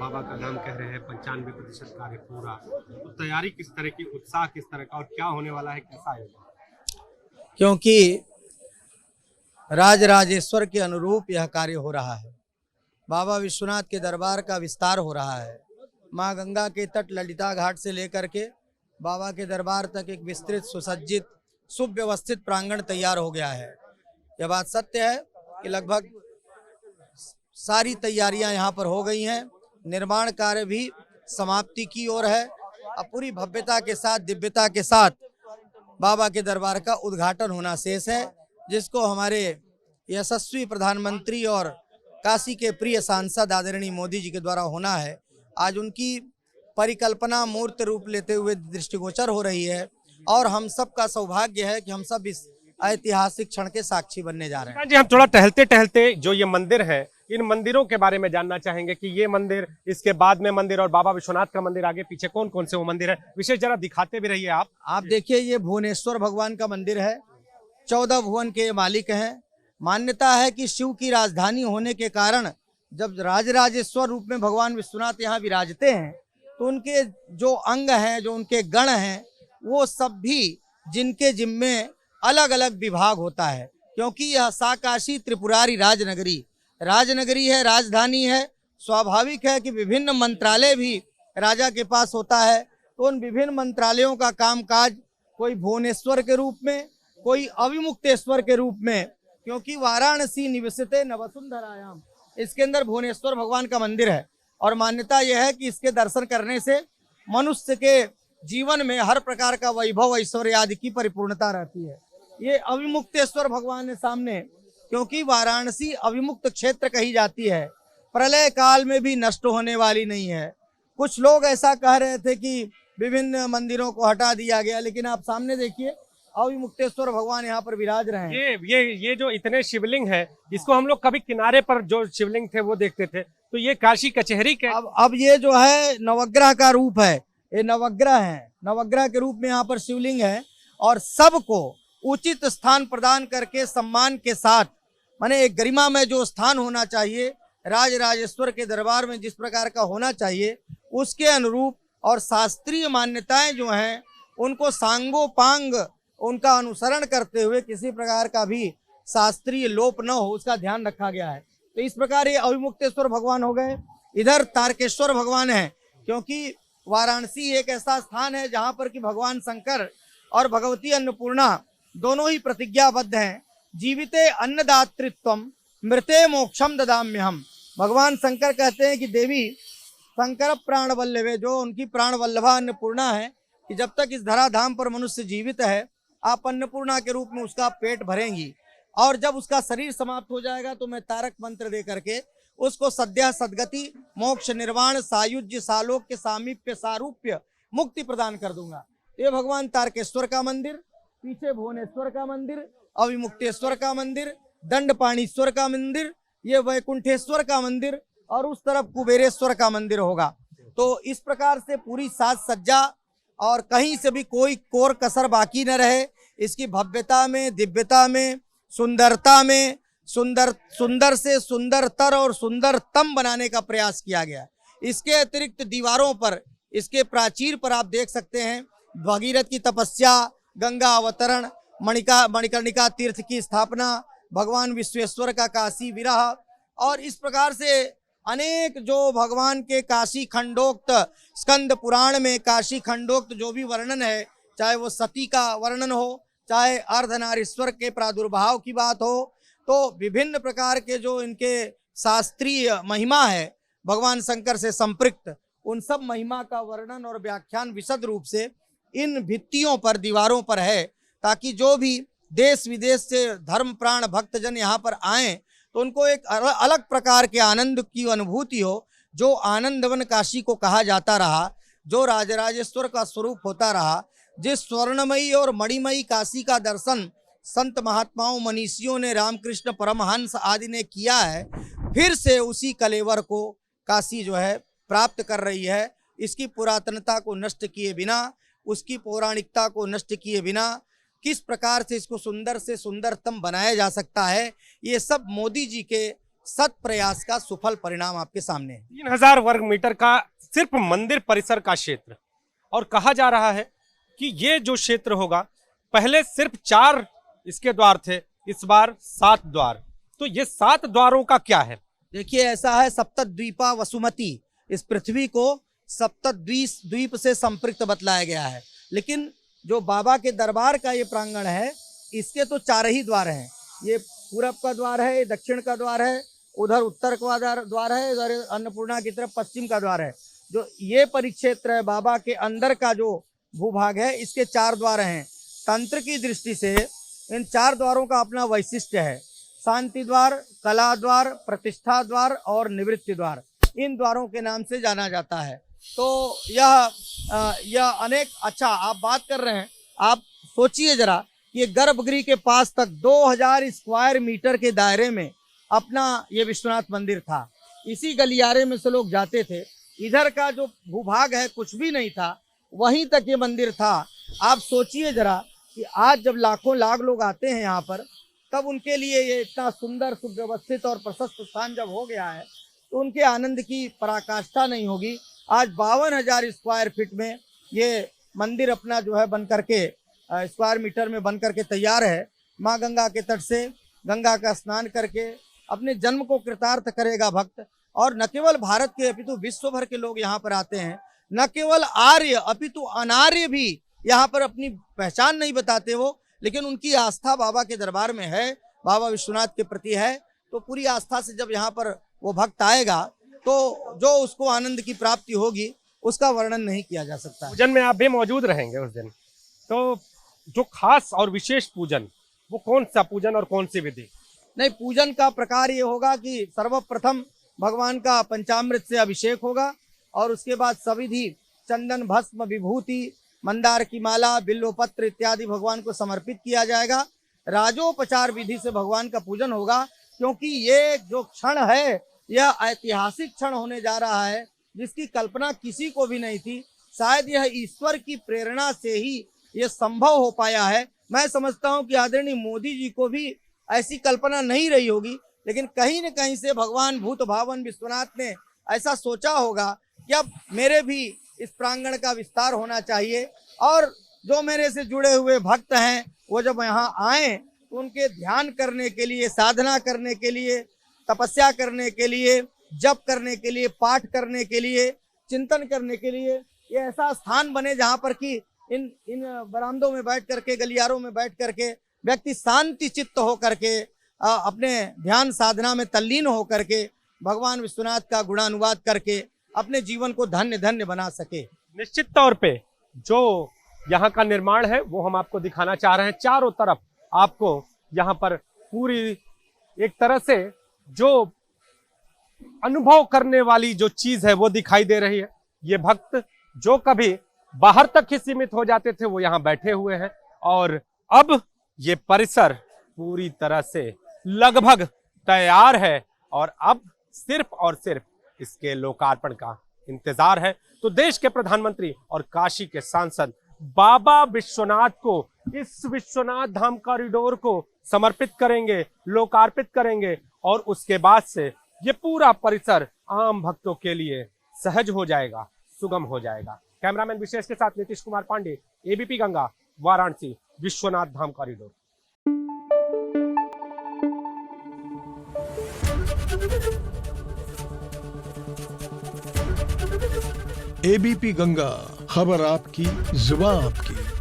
बाबा का नाम कह रहे हैं, 95% कार्य पूरा। तो तैयारी किस तरह की, उत्साह किस तरह का और क्या होने वाला है, कैसा आयोजन? क्योंकि राजराजेश्वर के अनुरूप यह कार्य हो रहा है। बाबा विश्वनाथ के दरबार का विस्तार हो रहा है। माँ गंगा के तट ललिता घाट से लेकर के बाबा के दरबार तक एक विस्तृत सुसज्जित सुव्यवस्थित प्रांगण तैयार हो गया है। यह बात सत्य है कि लगभग सारी तैयारियां यहाँ पर हो गई हैं। निर्माण कार्य भी समाप्ति की ओर है। अब पूरी भव्यता के साथ, दिव्यता के साथ बाबा के दरबार का उद्घाटन होना शेष है, जिसको हमारे यशस्वी प्रधानमंत्री और काशी के प्रिय सांसद आदरणीय मोदी जी के द्वारा होना है। आज उनकी परिकल्पना मूर्त रूप लेते हुए दृष्टिगोचर हो रही है और हम सब का सौभाग्य है कि हम सब इस ऐतिहासिक क्षण के साक्षी बनने जा रहे हैं। जी, हम थोड़ा टहलते टहलते जो ये मंदिर है, इन मंदिरों के बारे में जानना चाहेंगे कि ये मंदिर, इसके बाद में मंदिर और बाबा विश्वनाथ का मंदिर, आगे पीछे कौन कौन से वो मंदिर है, विशेष जरा दिखाते भी रहिए आप। देखिए, ये भुवनेश्वर भगवान का मंदिर है। 14 भुवन के मालिक हैं। मान्यता है कि शिव की राजधानी होने के कारण जब राजराजेश्वर रूप में भगवान विश्वनाथ यहाँ विराजते हैं तो उनके जो अंग हैं, जो उनके गण हैं, वो सब भी जिनके जिम्मे अलग अलग विभाग होता है। क्योंकि यह साकाशी त्रिपुरारी राजनगरी है, राजधानी है। स्वाभाविक है कि विभिन्न मंत्रालय भी राजा के पास होता है। तो उन विभिन्न मंत्रालयों का कामकाज कोई भुवनेश्वर के रूप में, कोई अविमुक्तेश्वर के रूप में, क्योंकि वाराणसी निवसते नवसुंधरायाम, इसके अंदर भुवनेश्वर भगवान का मंदिर है। और मान्यता यह है कि इसके दर्शन करने से मनुष्य के जीवन में हर प्रकार का वैभव, ऐश्वर्य आदि की परिपूर्णता रहती है। ये अविमुक्तेश्वर भगवान है सामने, क्योंकि वाराणसी अविमुक्त क्षेत्र कही जाती है, प्रलय काल में भी नष्ट होने वाली नहीं है। कुछ लोग ऐसा कह रहे थे कि विभिन्न मंदिरों को हटा दिया गया, लेकिन आप सामने देखिए, अविमुक्तेश्वर भगवान यहाँ पर विराज रहे हैं। ये जो इतने शिवलिंग है, इसको हम लोग कभी किनारे पर जो शिवलिंग थे वो देखते थे, तो ये काशी कचहरी के अब ये जो है नवग्रह का रूप है। ये नवग्रह है, नवग्रह के रूप में यहाँ पर शिवलिंग है और सबको उचित स्थान प्रदान करके सम्मान के साथ, माने एक गरिमा में जो स्थान होना चाहिए राजराजेश्वर के दरबार में, जिस प्रकार का होना चाहिए उसके अनुरूप और शास्त्रीय मान्यताएं जो हैं उनको सांगोपांग उनका अनुसरण करते हुए किसी प्रकार का भी शास्त्रीय लोप न हो, उसका ध्यान रखा गया है। तो इस प्रकार ये अविमुक्तेश्वर भगवान हो गए। इधर तारकेश्वर भगवान है, क्योंकि वाराणसी एक ऐसा स्थान है जहाँ पर कि भगवान शंकर और भगवती अन्नपूर्णा दोनों ही प्रतिज्ञाबद्ध हैं। जीविते अन्नदातृत्वम मृते मोक्षम ददाम्यहम। भगवान शंकर कहते हैं कि देवी शंकर प्राण वल्लभे, जो उनकी प्राण वल्लभा अन्नपूर्णा है, कि जब तक इस धराधाम पर मनुष्य जीवित है आप अन्नपूर्णा के रूप में उसका पेट भरेंगी, और जब उसका शरीर समाप्त हो जाएगा तो मैं तारक मंत्र दे करके उसको सद्या सद्गति मोक्ष निर्वाण सायुज्य सालोक्य सामीप्य सारूप्य मुक्ति प्रदान कर दूंगा। ये भगवान तारकेश्वर का मंदिर, पीछे भुवनेश्वर का मंदिर, अविमुक्तेश्वर का मंदिर, दंडपाणीश्वर का मंदिर, ये वैकुंठेश्वर का मंदिर, और उस तरफ कुबेरेश्वर का मंदिर होगा। तो इस प्रकार से पूरी साज सज्जा और कहीं से भी कोई कोर कसर बाकी न रहे। इसकी भव्यता में, दिव्यता में, सुंदरता में सुंदर से सुंदरतर और सुंदरतम बनाने का प्रयास किया गया। इसके अतिरिक्त दीवारों पर, इसके प्राचीर पर आप देख सकते हैं भगीरथ की तपस्या, गंगा अवतरण, मणिकर्णिका तीर्थ की स्थापना, भगवान विश्वेश्वर का काशी विरह, और इस प्रकार से अनेक जो भगवान के काशी खंडोक्त, स्कंद पुराण में काशी खंडोक्त जो भी वर्णन है, चाहे वो सती का वर्णन हो, चाहे अर्धनारीश्वर के प्रादुर्भाव की बात हो, तो विभिन्न प्रकार के जो इनके शास्त्रीय महिमा है भगवान शंकर से संपृक्त, उन सब महिमा का वर्णन और व्याख्यान विशद रूप से इन भित्तियों पर, दीवारों पर है, ताकि जो भी देश विदेश से धर्म प्राण भक्तजन यहाँ पर आएँ तो उनको एक अलग प्रकार के आनंद की अनुभूति हो। जो आनंदवन काशी को कहा जाता रहा, जो राजराजेश्वर का स्वरूप होता रहा, जिस स्वर्णमयी और मणिमयी काशी का दर्शन संत महात्माओं मनीषियों ने, रामकृष्ण परमहंस आदि ने किया है, फिर से उसी कलेवर को काशी जो है प्राप्त कर रही है। इसकी पुरातनता को नष्ट किए बिना, उसकी पौराणिकता को नष्ट किए बिना किस प्रकार से इसको सुंदर से सुंदरतम बनाया जा सकता है, ये सब मोदी जी के सत प्रयास का सुफल परिणाम आपके सामने है। 3000 वर्ग मीटर का सिर्फ मंदिर परिसर का क्षेत्र, और कहा जा रहा है कि ये जो क्षेत्र होगा, पहले सिर्फ 4 इसके द्वार थे, इस बार 7 द्वार। तो ये 7 द्वारों का क्या है? देखिए, ऐसा है, सप्तद्वीपा वसुमती, इस पृथ्वी को सप्तद्वीप से संपृक्त बतलाया गया है। लेकिन जो बाबा के दरबार का ये प्रांगण है, इसके तो 4 ही द्वार हैं। ये पूरब का द्वार है, दक्षिण का द्वार है, उधर उत्तर का द्वार है, इधर अन्नपूर्णा की तरफ पश्चिम का द्वार है। जो ये परिक्षेत्र है बाबा के अंदर का जो भूभाग है, इसके 4 द्वार हैं। तंत्र की दृष्टि से इन 4 द्वारों का अपना वैशिष्ट्य है। शांति द्वार, कला द्वार, प्रतिष्ठा द्वार और निवृत्ति द्वार, इन द्वारों के नाम से जाना जाता है। तो यह अनेक, अच्छा आप बात कर रहे हैं, आप सोचिए जरा कि ये गर्भगृह के पास तक 2000 स्क्वायर मीटर के दायरे में अपना ये विश्वनाथ मंदिर था। इसी गलियारे में से लोग जाते थे। इधर का जो भूभाग है कुछ भी नहीं था, वहीं तक ये मंदिर था। आप सोचिए जरा कि आज जब लाखों लाख लोग आते हैं यहाँ पर, तब उनके लिए ये इतना सुंदर, सुव्यवस्थित और प्रशस्त स्थान जब हो गया है, तो उनके आनंद की पराकाष्ठा नहीं होगी। आज 52,000 स्क्वायर फीट में ये मंदिर अपना जो है बन करके, स्क्वायर मीटर में बन करके तैयार है। माँ गंगा के तट से गंगा का स्नान करके अपने जन्म को कृतार्थ करेगा भक्त। और न केवल भारत के अपितु विश्व भर के लोग यहाँ पर आते हैं। न केवल आर्य अपितु अनार्य भी यहाँ पर अपनी पहचान नहीं बताते वो, लेकिन उनकी आस्था बाबा के दरबार में है, बाबा विश्वनाथ के प्रति है। तो पूरी आस्था से जब यहाँ पर वो भक्त आएगा, तो जो उसको आनंद की प्राप्ति होगी, उसका वर्णन नहीं किया जा सकता। पूजन में आप भी मौजूद रहेंगे उस दिन, तो जो खास और विशेष पूजन, वो कौन सा पूजन और कौन सी विधि? नहीं, पूजन का प्रकार ये होगा कि सर्वप्रथम भगवान का पंचामृत से अभिषेक होगा, और उसके बाद सविधि चंदन, भस्म, विभूति, मंदार की माला, बिल्वपत्र इत्यादि भगवान को समर्पित किया जाएगा। राजोपचार विधि से भगवान का पूजन होगा, क्योंकि ये जो क्षण है, यह ऐतिहासिक क्षण होने जा रहा है, जिसकी कल्पना किसी को भी नहीं थी। शायद यह ईश्वर की प्रेरणा से ही यह संभव हो पाया है। मैं समझता हूं कि आदरणीय मोदी जी को भी ऐसी कल्पना नहीं रही होगी, लेकिन कहीं न कहीं से भगवान भूत भावन विश्वनाथ ने ऐसा सोचा होगा कि अब मेरे भी इस प्रांगण का विस्तार होना चाहिए, और जो मेरे से जुड़े हुए भक्त हैं वो जब यहाँ आएँ, तो उनके ध्यान करने के लिए, साधना करने के लिए, तपस्या करने के लिए, जप करने के लिए, पाठ करने के लिए, चिंतन करने के लिए ये ऐसा स्थान बने जहाँ पर कि इन बरामदों में बैठ करके, गलियारों में बैठ करके व्यक्ति शांति चित्त हो करके, अपने ध्यान साधना में तल्लीन हो करके, भगवान विश्वनाथ का गुणानुवाद करके अपने जीवन को धन्य धन्य बना सके। निश्चित तौर पे जो यहाँ का निर्माण है वो हम आपको दिखाना चाह रहे हैं। चारों तरफ आपको यहाँ पर पूरी एक तरह से जो अनुभव करने वाली जो चीज है वो दिखाई दे रही है। ये भक्त जो कभी बाहर तक ही सीमित हो जाते थे, वो यहाँ बैठे हुए हैं, और अब ये परिसर पूरी तरह से लगभग तैयार है, और अब सिर्फ और सिर्फ इसके लोकार्पण का इंतजार है। तो देश के प्रधानमंत्री और काशी के सांसद बाबा विश्वनाथ को, इस विश्वनाथ धाम कॉरिडोर को समर्पित करेंगे, लोकार्पित करेंगे, और उसके बाद से ये पूरा परिसर आम भक्तों के लिए सहज हो जाएगा, सुगम हो जाएगा। कैमरामैन विशेष के साथ Nitish Kumar Pandey, ABP Ganga, Varanasi, Vishwanath Dham corridor. ABP Ganga, खबर आपकी, जुबान आपकी।